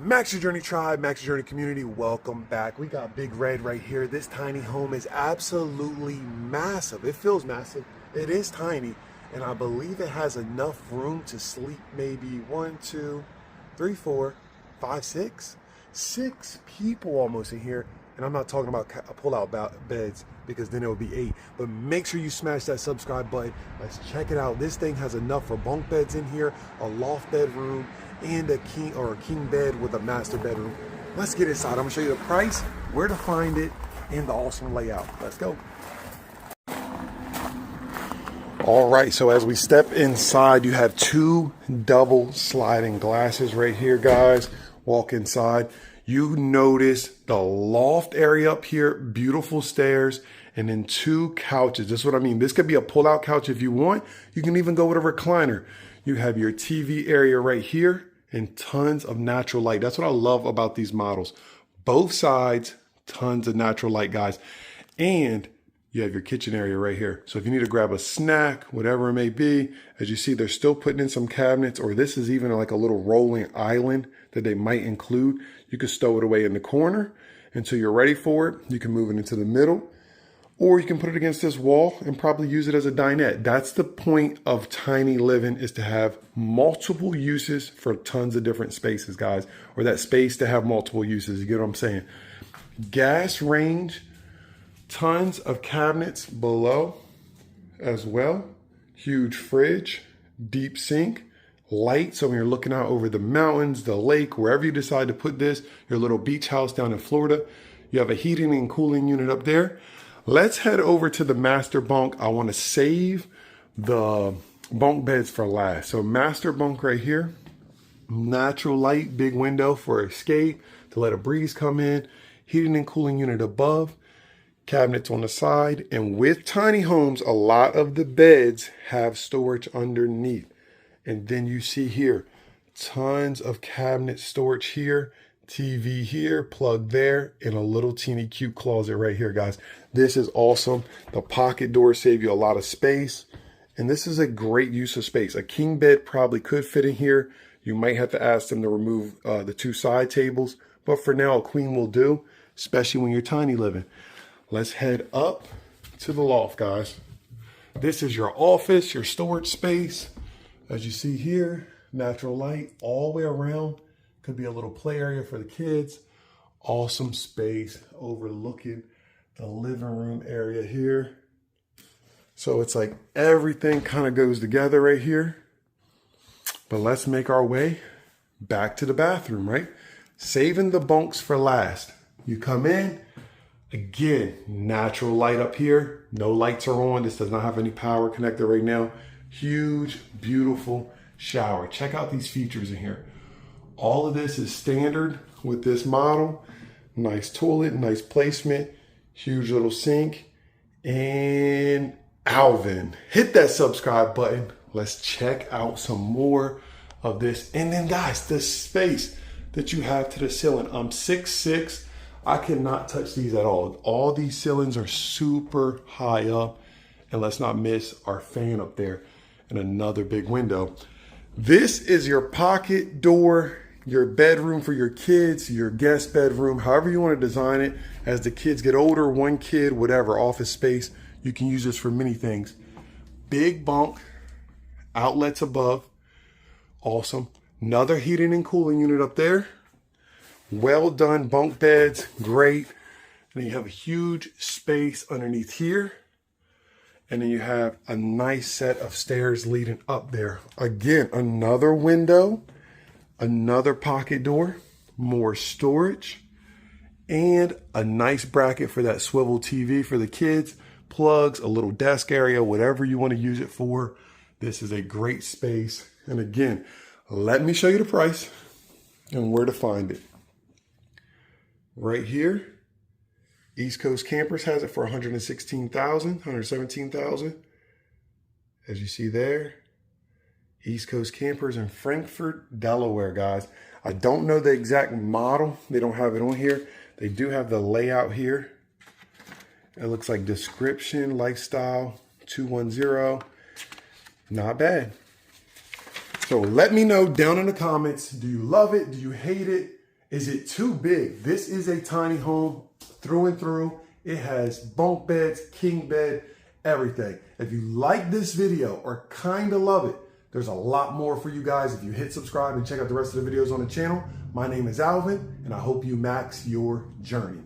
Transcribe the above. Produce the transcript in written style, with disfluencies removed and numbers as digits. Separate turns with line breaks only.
Max Your Journey tribe, Max Your Journey community, welcome back. We got Big Red right here. This tiny home is absolutely massive. It feels massive. It is tiny, and I believe it has enough room to sleep maybe 1, 2, 3, 4, 5, 6. 6 people almost in here. And I'm not talking about pull-out beds because then it would be 8. But make sure you smash that subscribe button. Let's check it out. This thing has enough for bunk beds in here, a loft bedroom, and a king bed with a master bedroom. Let's get inside. I'm gonna show you the price, where to find it, and the awesome layout. Let's go. All right, so as we step inside, you have 2 double sliding glasses right here, guys. Walk inside. You notice the loft area up here, beautiful stairs, and then 2 couches. This is what I mean. This could be a pull-out couch if you want. You can even go with a recliner. You have your TV area right here and tons of natural light. That's what I love about these models. Both sides, tons of natural light, guys. And you have your kitchen area right here. So if you need to grab a snack, whatever it may be, as you see, they're still putting in some cabinets, or this is even like a little rolling island that they might include. You can stow it away in the corner until you're ready for it. You can move it into the middle, or you can put it against this wall and probably use it as a dinette. That's the point of tiny living, is to have multiple uses for tons of different spaces, guys, or that space to have multiple uses. You get what I'm saying? Gas range, tons of cabinets below as well. Huge fridge, deep sink, light. So when you're looking out over the mountains, the lake, wherever you decide to put this, your little beach house down in Florida, you have a heating and cooling unit up there. Let's head over to the master bunk. I want to save the bunk beds for last. So master bunk right here, natural light, big window for escape to let a breeze come in, heating and cooling unit above, cabinets on the side. And with tiny homes, a lot of the beds have storage underneath. And then you see here, tons of cabinet storage here, TV here, plug there, and a little teeny cute closet right here, guys. This is awesome. The pocket doors save you a lot of space. And this is a great use of space. A king bed probably could fit in here. You might have to ask them to remove the 2 side tables. But for now, a queen will do, especially when you're tiny living. Let's head up to the loft, guys. This is your office, your storage space. As you see here, natural light all the way around. Could be a little play area for the kids. Awesome space overlooking the living room area here. So it's like everything kind of goes together right here. But let's make our way back to the bathroom, right? Saving the bunks for last. You come in, again, natural light up here. No lights are on. This does not have any power connected right now. Huge, beautiful shower. Check out these features in here. All of this is standard with this model. Nice toilet, nice placement, huge little sink. And Alvin, hit that subscribe button. Let's check out some more of this. And then guys, the space that you have to the ceiling. I'm 6'6". I cannot touch these at all. All these ceilings are super high up. And let's not miss our fan up there and another big window. This is your pocket door, your bedroom for your kids, your guest bedroom, however you want to design it. As the kids get older, 1 kid, whatever, office space, you can use this for many things. Big bunk, outlets above, awesome. Another heating and cooling unit up there. Well done bunk beds, great. And then you have a huge space underneath here. And then you have a nice set of stairs leading up there. Again, another window, another pocket door, more storage, and a nice bracket for that swivel TV for the kids, plugs, a little desk area, whatever you want to use it for. This is a great space. And again, let me show you the price and where to find it. Right here. East Coast Campers has it for $116,000, $117,000. As you see there, East Coast Campers in Frankfort, Delaware, guys. I don't know the exact model. They don't have it on here. They do have the layout here. It looks like description, lifestyle, 210. Not bad. So let me know down in the comments, do you love it? Do you hate it? Is it too big? This is a tiny home through and through. It has bunk beds, king bed, everything. If you like this video or kind of love it, there's a lot more for you guys if you hit subscribe and check out the rest of the videos on the channel. My name is Alvin, and I hope you max your journey.